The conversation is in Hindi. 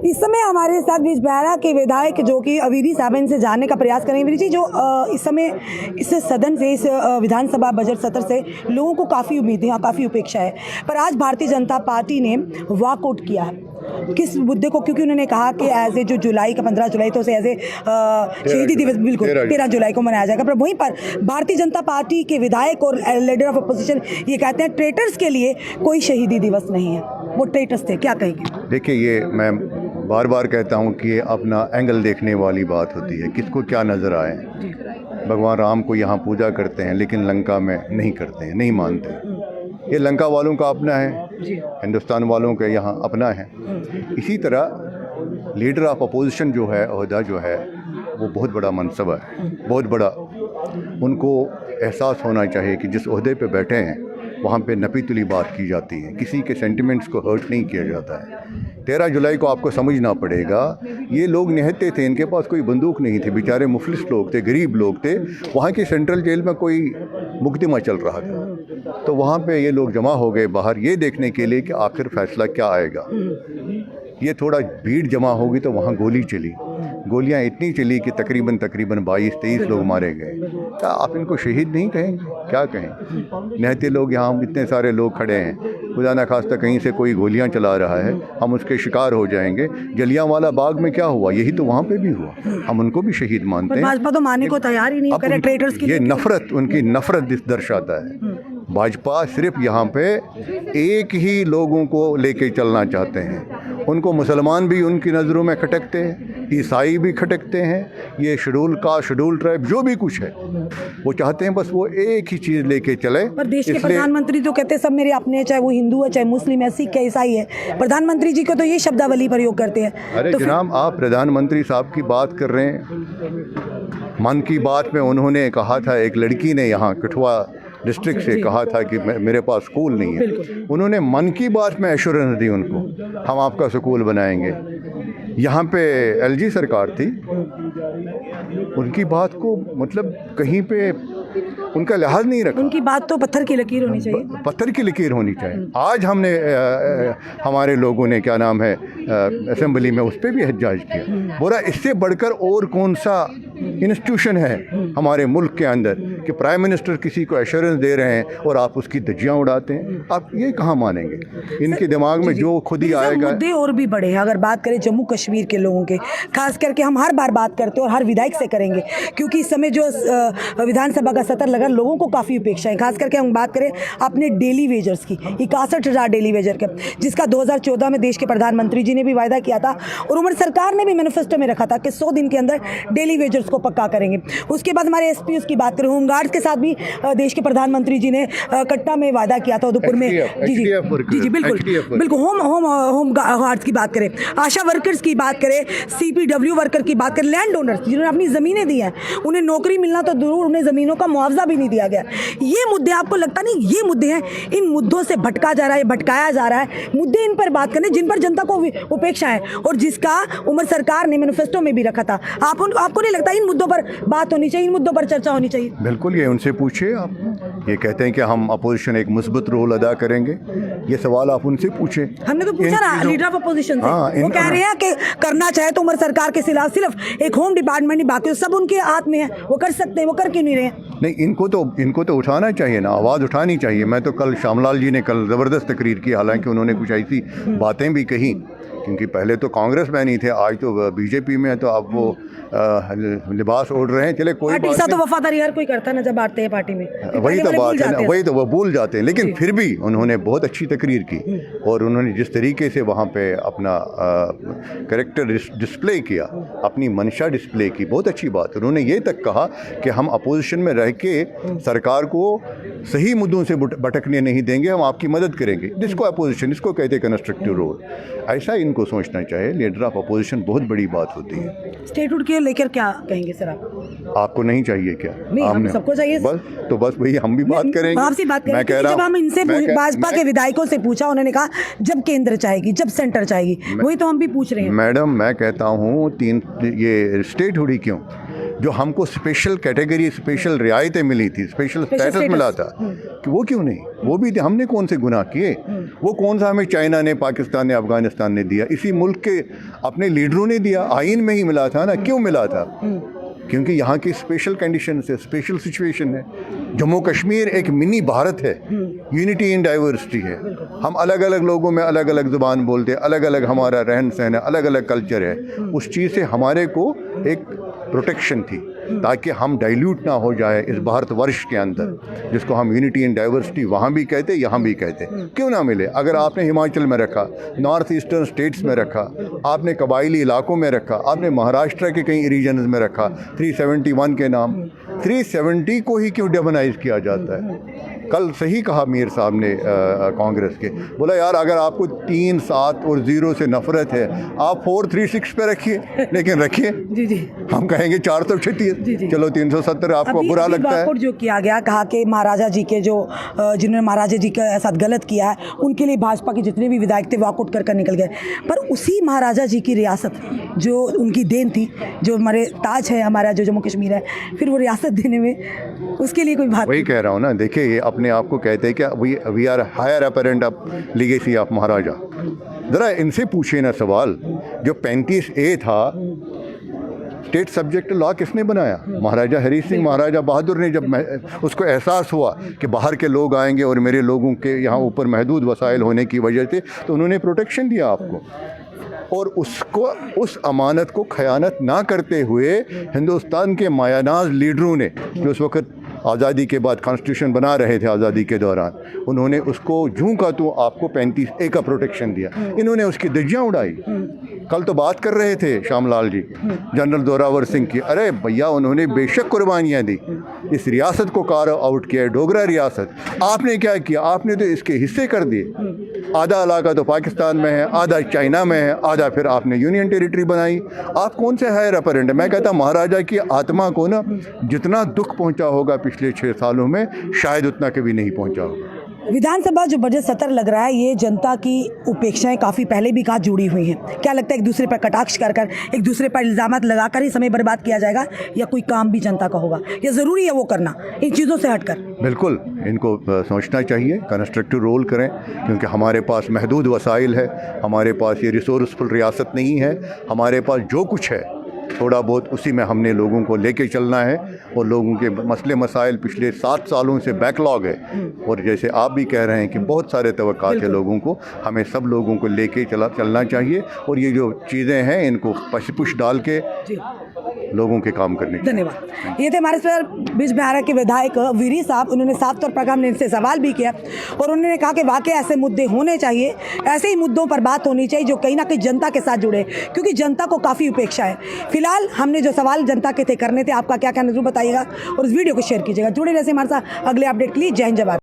इस समय हमारे साथ बिजबहरा के विधायक जो कि अवीरी साहब हैं, इनसे जानने का प्रयास करेंगे। अवीरी जी, जो इस समय इस सदन से, इस विधानसभा बजट सत्र से लोगों को काफ़ी उम्मीदें और काफ़ी उपेक्षा है, पर आज भारतीय जनता पार्टी ने वॉकआउट किया है किस मुद्दे को? क्योंकि उन्होंने कहा कि एज ए जो जुलाई का 15 जुलाई तो उसे एज ए शहीदी दिवस बिल्कुल 13 जुलाई को मनाया जाएगा, पर वहीं पर भारतीय जनता पार्टी के विधायक और लीडर ऑफ अपोजिशन ये कहते हैं ट्रेटर्स के लिए कोई शहीदी दिवस नहीं है, वो ट्रेटर्स थे। क्या कहेंगे? देखिए, ये मैं बार बार कहता हूँ कि ये अपना एंगल देखने वाली बात होती है, किसको क्या नज़र आए। भगवान राम को यहाँ पूजा करते हैं लेकिन लंका में नहीं करते हैं, नहीं मानते। ये लंका वालों का अपना है, हिंदुस्तान वालों का यहाँ अपना है। इसी तरह लीडर ऑफ अपोजिशन जो है, ओहदा जो है, वो बहुत बड़ा मनसब है, बहुत बड़ा। उनको एहसास होना चाहिए कि जिस ओहदे पे बैठे हैं वहाँ पे नपी तुली बात की जाती है, किसी के सेंटिमेंट्स को हर्ट नहीं किया जाता है। 13 जुलाई को आपको समझना पड़ेगा, ये लोग निहत्ते थे, इनके पास कोई बंदूक नहीं थी, बेचारे मुफलिस लोग थे, गरीब लोग थे। वहाँ की सेंट्रल जेल में कोई मुकदमा चल रहा था, तो वहाँ पे ये लोग जमा हो गए बाहर ये देखने के लिए कि आखिर फैसला क्या आएगा। ये थोड़ा भीड़ जमा होगी तो वहाँ गोली चली, गोलियां इतनी चली कि तकरीबन 22-23 लोग मारे गए। क्या आप इनको शहीद नहीं कहेंगे? क्या कहें? निहत्ते लोग यहाँ इतने सारे लोग खड़े हैं, खुदा न खास्ता कहीं से कोई गोलियां चला रहा है, हम उसके शिकार हो जाएंगे। जलियांवाला बाग में क्या हुआ, यही तो वहाँ पे भी हुआ, हम उनको भी शहीद मानते हैं। भाजपा तो मानने को तैयार ही नहीं करे ट्रेटर्स की। ये नफरत, उनकी नफरत दर्शाता है। भाजपा सिर्फ यहाँ पे एक ही लोगों को लेके चलना चाहते हैं। उनको मुसलमान भी उनकी नज़रों में खटकते हैं, ईसाई भी खटकते हैं, ये शेड्यूल कास्ट, शेड्यूल ट्राइब जो भी कुछ है वो चाहते हैं, बस वो एक ही चीज़ लेके चले। पर देश के प्रधानमंत्री तो कहते हैं सब मेरे अपने, चाहे वो हिंदू है, चाहे मुस्लिम है, सिख है, ईसाई है। प्रधानमंत्री जी को तो ये शब्दावली प्रयोग करते हैं। अरे तो जनाब, आप प्रधानमंत्री साहब की बात कर रहे हैं। मन की बात में उन्होंने कहा था, एक लड़की ने यहाँ कठुआ डिस्ट्रिक्ट से कहा था कि मेरे पास स्कूल नहीं है। उन्होंने मन की बात में एश्योरेंस दी उनको, हम आपका स्कूल बनाएंगे। यहाँ पे एलजी सरकार थी, उनकी बात को मतलब कहीं पे उनका लिहाज नहीं रखा। उनकी बात तो पत्थर की लकीर होनी चाहिए, पत्थर की लकीर होनी चाहिए। आज हमने हमारे लोगों ने क्या नाम है असेंबली में उस पर भी एहतजाज किया। बोला इससे बढ़कर और कौन सा इंस्टीट्यूशन है हमारे मुल्क के अंदर कि प्राइम मिनिस्टर किसी को एश्योरेंस दे रहे हैं और आप उसकी धज्जियाँ उड़ाते हैं। आप ये कहाँ मानेंगे? इनके दिमाग में जो खुद ही आएगा। मुद्दे और भी बड़े हैं। अगर बात करें जम्मू कश्मीर के लोगों के, खास करके हम हर बार बात करते हैं और हर विधायक से करेंगे, क्योंकि इस समय जो विधानसभा का सत्र लगा, लोगों को काफ़ी उपेक्षा है। खास करके हम बात करें अपने डेली वेजर्स की, 61,000 डेली वेजर के, जिसका 2014 में देश के प्रधानमंत्री जी ने भी वायदा किया था और उमर सरकार ने भी मैनिफेस्टो में रखा था कि 100 दिन के अंदर डेली वेजर्स को पक्का करेंगे। उसके बाद हमारे एसपीओ की बात करें, होमगार्ड्स के साथ भी देश के प्रधानमंत्री जी ने कट्टा में वायदा किया था, उदयपुर में। जी बिल्कुल। होम गार्ड्स की बात करें, आशा वर्कर्स की बात करें, CPW वर्कर की बात करें, लैंड ओनर्स जिन्होंने अपनी ज़मीनें दी हैं, उन्हें नौकरी मिलना तो दूर, उन्हें ज़मीनों का मुआवजा भी नहीं दिया गया। ये मुद्दे आपको लगता नहीं ये मुद्दे हैं? इन मुद्दों से भटका जा रहा है, भटकाया जा रहा है। मुद्दे इन पर बात करने जिन पर जनता को उपेक्षा है और जिसका उमर सरकार ने मैनिफेस्टो में भी रखा था। आपको नहीं लगता इन मुद्दों पर बात होनी चाहिए, इन मुद्दों पर चर्चा होनी चाहिए? बिल्कुल, ये उनसे पूछिए आप। ये कहते हैं कि हम अपोजिशन एक मुस्बत रोल अदा करेंगे, ये सवाल आप उनसे पूछे। हमने तो पूछा ना लीडर ऑफ अपोजिशन से, वो कह रहे हैं कि करना चाहे तो उमर सरकार के खिलाफ सिर्फ एक होम डिपार्टमेंट ही बाकी सब उनके हाथ में है, वो कर सकते हैं, वो कर क्यों नहीं रहे? नहीं, इनको तो उठाना चाहिए ना, आवाज़ उठानी चाहिए। मैं तो कल श्यामलाल जी ने कल ज़बरदस्त तकरीर की, हालांकि उन्होंने कुछ ऐसी बातें भी कही, क्योंकि पहले तो कांग्रेस में नहीं थे, आज तो बीजेपी में है, तो अब वो लिबास ओढ़ रहे हैं। चले कोई बात नहीं, तो वफादारी हर कोई करता है ना जब आते हैं पार्टी में, वही तो बात है ना, वही तो वो भूल जाते हैं। लेकिन फिर भी उन्होंने बहुत अच्छी तकरीर की और उन्होंने जिस तरीके से वहाँ पे अपना कैरेक्टर डिस्प्ले किया, अपनी मंशा डिस्प्ले की, बहुत अच्छी बात। उन्होंने ये तक कहा कि हम अपोजिशन में रह के सरकार को सही मुद्दों से भटकने नहीं देंगे, हम आपकी मदद करेंगे। जिसको अपोजिशन, इसको कहते हैं कंस्ट्रक्टिव रोल। ऐसा इनको सोचना चाहिए। लीडर ऑफ अपोजिशन बहुत बड़ी बात होती है। स्टेटहुड के लेकर क्या कहेंगे सर आपको नहीं चाहिए क्या? नहीं, सबको चाहिए। बस वही हम भी बात करेंगे। आपसे बात करें, जब हम इनसे भाजपा के विधायकों से पूछा, उन्होंने कहा जब केंद्र चाहेगी, जब सेंटर चाहेगी, वही तो हम भी पूछ रहे हैं। मैडम, मैं कहता हूँ ये स्टेटहुड ही क्यों, जो हमको स्पेशल कैटेगरी, स्पेशल रियायतें मिली थी, स्पेशल स्टेटस मिला था, कि वो क्यों नहीं? वो भी हमने कौन से गुनाह किए? वो कौन सा हमें चाइना ने, पाकिस्तान ने, अफगानिस्तान ने दिया? इसी मुल्क के अपने लीडरों ने दिया, आइन में ही मिला था ना। क्यों मिला था? क्योंकि यहाँ की स्पेशल कंडीशन है, स्पेशल सिचुएशन है। जम्मू कश्मीर एक मिनी भारत है, यूनिटी इन डाइवर्सिटी है। हम अलग अलग लोगों में अलग अलग ज़ुबान बोलते हैं, अलग अलग हमारा रहन सहन है, अलग अलग कल्चर है। उस चीज़ से हमारे को एक प्रोटेक्शन थी ताकि हम डाइल्यूट ना हो जाए इस भारतवर्ष के अंदर, जिसको हम यूनिटी इन डाइवर्सिटी वहाँ भी कहते, यहाँ भी कहते। क्यों ना मिले? अगर आपने हिमाचल में रखा, नॉर्थ ईस्टर्न स्टेट्स में रखा, आपने कबायली इलाकों में रखा, आपने महाराष्ट्र के कई रीजन्स में रखा, 371 के नाम, 370 को ही क्यों डेमोनाइज किया जाता है? कल सही कहा मीर साहब ने कांग्रेस के, बोला यार अगर आपको 3, 7 और 0 से नफरत है, आप 436 पे रखिए, लेकिन रखिए। जी जी, हम कहेंगे 436, चलो 370 आपको बुरा लगता है। जो किया गया, कहा कि महाराजा जी के जो जिन्होंने महाराजा जी के साथ गलत किया है उनके लिए भाजपा के जितने भी विधायक थे वॉकआउट कर निकल गए। पर उसी महाराजा जी की रियासत जो उनकी देन थी, जो हमारे ताज है हमारा जो जम्मू कश्मीर है, फिर वो रियासत देने में उसके लिए कोई बात? वही कह रहा हूँ ना, देखिए ये अपने आप को कहते हैं कि we are heir apparent of legacy of Maharaja. ज़रा इनसे पूछिए ना सवाल, जो 35A था स्टेट सब्जेक्ट लॉ किसने बनाया? महाराजा हरी सिंह, महाराजा बहादुर ने। जब उसको एहसास हुआ कि बाहर के लोग आएंगे और मेरे लोगों के यहाँ ऊपर महदूद वसाइल होने की वजह से, तो उन्होंने प्रोटेक्शन दिया आपको। और उसको, उस अमानत को खयानत ना करते हुए हिंदुस्तान के मायानाज लीडरों ने, जो उस वक्त आज़ादी के बाद कॉन्स्टिट्यूशन बना रहे थे, आज़ादी के दौरान उन्होंने उसको जूं का तो आपको 35A का प्रोटेक्शन दिया। इन्होंने उसकी धज्जियाँ उड़ाई। कल तो बात कर रहे थे श्यामलाल जी, जनरल जोरावर सिंह की। अरे भैया, उन्होंने बेशक कुर्बानियाँ दी, इस रियासत को कार आउट किया, डोगरा रियासत। आपने क्या किया? आपने तो इसके हिस्से कर दिए। आधा इलाका तो पाकिस्तान में है, आधा चाइना में है, आधा फिर आपने यूनियन टेरिटरी बनाई। आप कौन से हायर अपेरेंट? मैं कहता महाराजा की आत्मा को ना जितना दुख पहुंचा होगा पिछले 6 सालों में, शायद उतना कभी नहीं पहुंचा होगा। विधानसभा जो बजट सत्र लग रहा है, ये जनता की उपेक्षाएं काफ़ी पहले भी कहा जुड़ी हुई हैं। क्या लगता है एक दूसरे पर कटाक्ष कर कर, एक दूसरे पर इल्ज़ामात लगाकर ही समय बर्बाद किया जाएगा, या कोई काम भी जनता का होगा, या ज़रूरी है वो करना इन चीज़ों से हटकर? बिल्कुल इनको सोचना चाहिए, कंस्ट्रक्टिव रोल करें, क्योंकि हमारे पास महदूद वसाइल है, हमारे पास ये रिसोर्सफुल रियासत नहीं है। हमारे पास जो कुछ है थोड़ा बहुत उसी में हमने लोगों को लेके चलना है। और लोगों के मसले मसाइल पिछले 7 सालों से बैकलॉग है, और जैसे आप भी कह रहे हैं कि बहुत सारे तवक्कात है लोगों को, हमें सब लोगों को लेके चलना चाहिए। और ये जो चीज़ें हैं इनको पशपुश डाल के लोगों के काम करने। धन्यवाद। ये थे हमारे सर बिजबिहारा के विधायक वीरी साहब। उन्होंने साफ तौर पर हमने इनसे सवाल भी किया और उन्होंने कहा कि वाकई ऐसे मुद्दे होने चाहिए, ऐसे ही मुद्दों पर बात होनी चाहिए जो कहीं ना कहीं जनता के साथ जुड़े, क्योंकि जनता को काफ़ी उपेक्षा है। फिलहाल हमने जो सवाल जनता के थे करने थे, आपका क्या कहना जरूर बताइएगा और इस वीडियो को शेयर कीजिएगा। जुड़े रहिए हमारे साथ अगले अपडेट के लिए। जय हिंद, जय भारत।